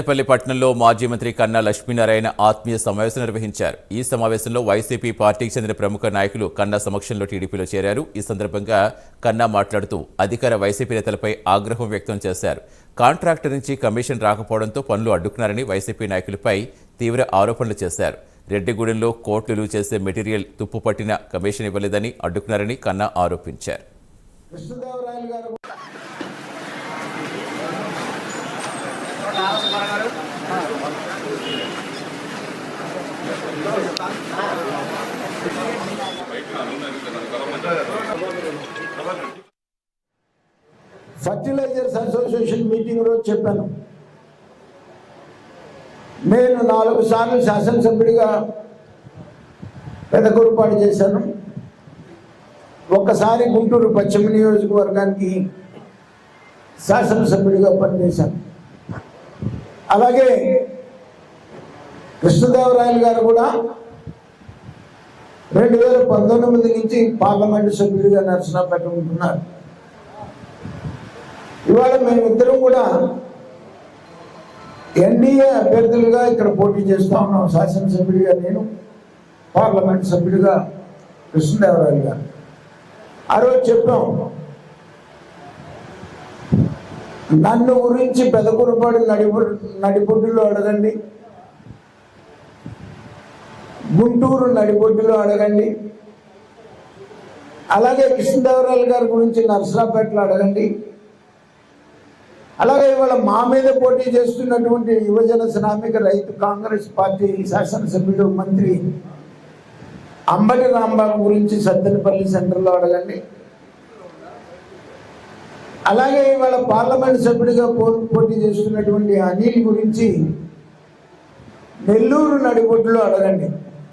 పెద్దపల్లి పట్టణంలో మాజీ మంత్రి కన్నా లక్ష్మీనారాయణ ఆత్మీయ సమావేశం నిర్వహించారు. ఈ సమావేశంలో వైసీపీ పార్టీకి చెందిన ప్రముఖ నాయకులు కన్నా సమక్షంలో టీడీపీలో చేరారు. ఈ సందర్భంగా కన్నా మాట్లాడుతూ అధికార వైసీపీ నేతలపై ఆగ్రహం వ్యక్తం చేశారు. కాంట్రాక్టర్ నుంచి కమిషన్ రాకపోవడంతో పనులు అడ్డుకున్నారని వైసీపీ నాయకులపై తీవ్ర ఆరోపణలు చేశారు. రెడ్డిగూడెంలో కోట్లు చేసే మెటీరియల్ తుప్పుపట్టిన కమిషన్ ఇవ్వలేదని అడ్డుకున్నారని కన్నా ఆరోపించారు. ఫర్టిలైజర్స్ అసోసియేషన్ మీటింగ్ రోజు చెప్పాను. నేను 4 సార్లు శాసనసభ్యుడిగా పెదకూరుపాడు చేశాను. ఒక్కసారి గుంటూరు పశ్చిమ నియోజకవర్గానికి శాసనసభ్యుడిగా పనిచేశాను. అలాగే కృష్ణదేవరాయలు గారు కూడా 2019 నుంచి పార్లమెంటు సభ్యుడిగా నరసరావుపేట ఉంటున్నారు. ఇవాళ మేమిద్దరం కూడా ఎన్డీఏ అభ్యర్థులుగా ఇక్కడ పోటీ చేస్తూ ఉన్నాం. శాసనసభ్యుడిగా నేను, పార్లమెంట్ సభ్యుడిగా కృష్ణదేవరాయలు గారు. ఆ రోజు చెప్పాం, నన్ను గురించి పెదకూరుపాడు నడిబొడ్డులో అడగండి, గుంటూరు నడిబొడ్డులో అడగండి, అలాగే కృష్ణదేవరాయలు గారి గురించి నరసరావుపేటలో అడగండి, అలాగే ఇవాళ మా మీద పోటీ చేస్తున్నటువంటి యువజన శ్రామిక రైతు కాంగ్రెస్ పార్టీ శాసనసభ్యుడు మంత్రి అంబటి రాంబాబు గురించి సత్తెనపల్లి సెంటర్లో అడగండి, అలాగే ఇవాళ పార్లమెంట్ సభ్యుడిగా పోటీ చేస్తున్నటువంటి అనిల్ గురించి నెల్లూరు నడిబొడ్డులో అడగండి.